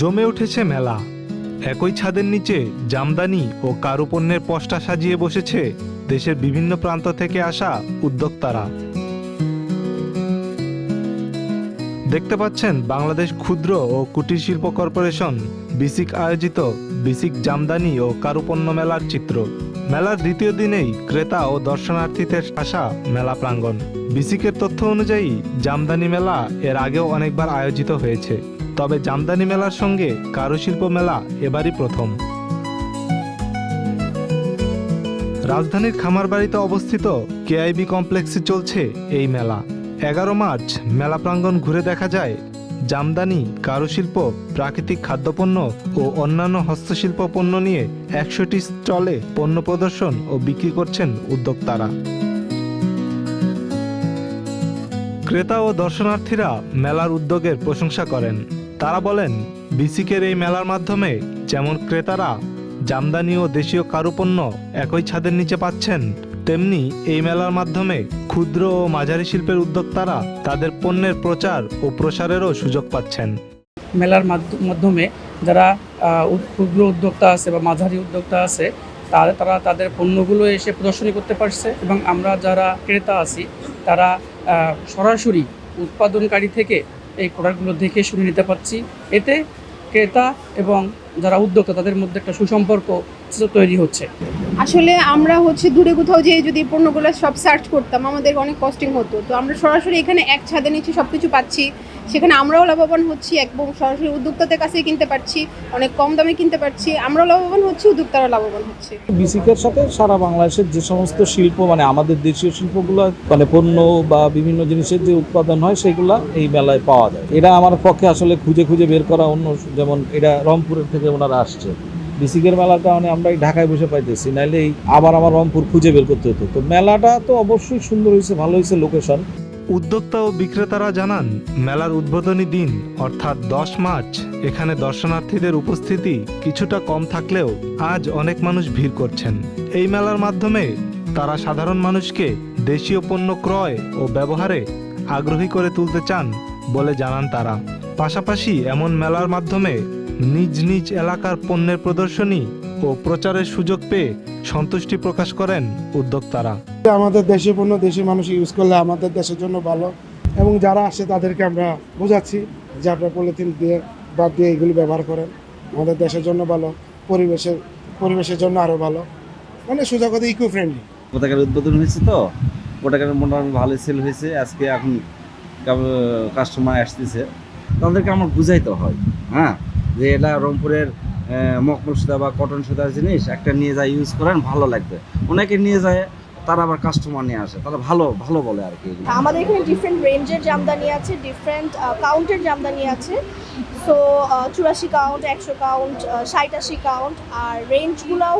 জমে উঠেছে মেলা। একই ছাদের নিচে জামদানি ও কারুপণ্যের পসরা সাজিয়ে বসেছে দেশের বিভিন্ন প্রান্ত থেকে আসা উদ্যোক্তারা। দেখতে পাচ্ছেন বাংলাদেশ ক্ষুদ্র ও কুটির শিল্প কর্পোরেশন বিসিক আয়োজিত বিসিক জামদানি ও কারুপণ্য মেলার চিত্র। মেলার দ্বিতীয় দিনেই ক্রেতা ও দর্শনার্থীদের আসা মেলা প্রাঙ্গণ। বিসিকের তথ্য অনুযায়ী জামদানি মেলা এর আগেও অনেকবার আয়োজিত হয়েছে, তবে জামদানি মেলার সঙ্গে কারুশিল্প মেলা এবারই প্রথম। রাজধানীর খামারবাড়িতে অবস্থিত কেআইবি কমপ্লেক্সে চলছে এই মেলা। 11 মার্চ মেলা প্রাঙ্গণ ঘুরে দেখা যায় জামদানি, কারুশিল্প, প্রাকৃতিক খাদ্যপণ্য ও অন্যান্য হস্তশিল্প পণ্য নিয়ে 100টি স্টলে পণ্য প্রদর্শন ও বিক্রি করছেন উদ্যোক্তারা। ক্রেতা ও দর্শনার্থীরা মেলার উদ্যোগের প্রশংসা করেন। তারা বলেন, বিসিকের এই মেলার মাধ্যমে যেমন ক্রেতারা জামদানি ও দেশীয় কারুপণ্য একই ছাদের নিচে পাচ্ছেন, তেমনি এই মেলার মাধ্যমে ক্ষুদ্র ও মাঝারি শিল্পের উদ্যোক্তারা তাদের পণ্যের প্রচার ও প্রসারেরও সুযোগ পাচ্ছেন। মেলার মাধ্যমে যারা ক্ষুদ্র উদ্যোক্তা আছে বা মাঝারি উদ্যোক্তা আছে তারা তাদের পণ্যগুলো এসে প্রদর্শনী করতে পারছে, এবং আমরা যারা ক্রেতা আছি তারা সরাসরি উৎপাদনকারী থেকে এই প্রোডাক্টগুলো দেখে শুনে নিতে পারছি। এতে ক্রেতা এবং যারা উদ্যোক্তা তাদের মধ্যে একটা সুসম্পর্ক তৈরি হচ্ছে। আসলে আমরা দূরে কোথাও যেয়ে যদি পণ্যগুলো সব সার্চ করতাম আমাদের অনেক কস্টিং হতো, তো আমরা সরাসরি এখানে এক ছাদের নিচে সব কিছু পাচ্ছি, সেখানে আমরাও লাভবান হচ্ছি এবং সরাসরি উদ্যোক্তাদের কাছেই কিনতে পারছি, অনেক কম দামে কিনতে পারছি, আমরাও লাভবান হচ্ছি, উদ্যোক্তারা লাভবান হচ্ছে। বিসিকের সাথে সারা বাংলাদেশের যে সমস্ত শিল্প আমাদের দেশীয় শিল্পগুলো পণ্য বা বিভিন্ন জিনিসের যে উৎপাদন হয় সেগুলো এই মেলায় পাওয়া যায়। এটা আমার পক্ষে আসলে খুঁজে খুঁজে বের করা অন্য, যেমন এটা রংপুরের থেকে ওনারা আসছে। বিসিকের মেলার কারণে আমরা ঢাকায় বসে পাইতেছি, নাইলে আবার আমার রংপুর খুঁজে বের করতে হতো। তো মেলাটা তো অবশ্যই সুন্দর হয়েছে, ভালো হয়েছে লোকেশন। উদ্যোক্তা ও বিক্রেতারা জানান, মেলার উদ্বোধনী দিন অর্থাৎ 10 মার্চ এখানে দর্শনার্থীদের উপস্থিতি কিছুটা কম থাকলেও আজ অনেক মানুষ ভিড় করছেন। এই মেলার মাধ্যমে তারা সাধারণ মানুষকে দেশীয় পণ্য ক্রয় ও ব্যবহারে আগ্রহী করে তুলতে চান বলে জানান তারা। পাশাপাশি এমন মেলার মাধ্যমে নিজ নিজ এলাকার পণ্যের প্রদর্শনী ও প্রচারের সুযোগ পেয়ে সন্তুষ্টি প্রকাশ করেন উদ্যোক্তারা। আমাদের দেশীয় পণ্য দেশীয় মানুষ ইউজ করলে আমাদের দেশের জন্য ভালো, এবং যারা আসে তাদেরকে আমরা বোঝাচ্ছি যে আপনারা পলিথিন দিয়ে বাদ দিয়ে এগুলি ব্যবহার করেন, আমাদের দেশের জন্য ভালো, পরিবেশের জন্য আরও ভালো, মানে সোজা কথা ইকো ফ্রেন্ডলি। পতাকার উদ্বোধন হয়েছে, তো পতাকার মোটামুটি ভালো সেল হয়েছে। আজকে এখন কাস্টমার আসতেছে, তাদেরকে আমার বুঝাইতে হয় যে এটা রংপুরের মকমল সুতা বা কটন সুতার জিনিস, একটা নিয়ে যায় ইউজ করেন, ভালো লাগবে। অনেকে নিয়ে যায়, তারা আবার কাস্টমার নিয়ে আসে, তারা ভালো ভালো বলে আর কি। আমাদের এখানে ডিফারেন্ট রেঞ্জের জামদানি আছে, ডিফারেন্ট কাউন্টের জামদানি আছে। সো 84 কাউন্ট, 100 কাউন্ট, 60-80 কাউন্ট, আর রেঞ্জগুলোও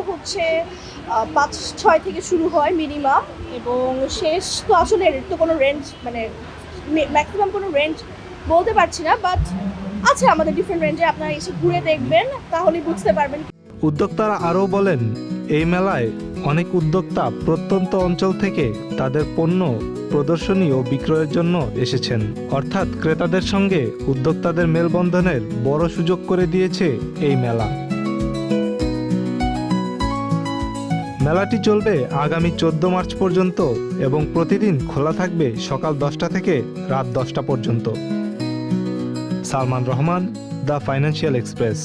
5-6 থেকে শুরু হয় মিনিমাম, এবং শেষ তো আসলে এর তো কোনো রেঞ্জ ম্যাক্সিমাম কোনো রেঞ্জ বলতে পারছি না, বাট আছে আমাদের ডিফারেন্ট রেঞ্জে। আপনারা এসে ঘুরে দেখবেন, তাহলে বুঝতে পারবেন। উদ্যোক্তারা আরও বলেন, এই মেলায় অনেক উদ্যোক্তা প্রত্যন্ত অঞ্চল থেকে তাদের পণ্য প্রদর্শনী ও বিক্রয়ের জন্য এসেছেন। অর্থাৎ ক্রেতাদের সঙ্গে উদ্যোক্তাদের মেলবন্ধনের বড় সুযোগ করে দিয়েছে এই মেলা। মেলাটি চলবে আগামী 14 মার্চ পর্যন্ত এবং প্রতিদিন খোলা থাকবে সকাল 10টা থেকে রাত 10টা পর্যন্ত। Salman Rahman, the financial express.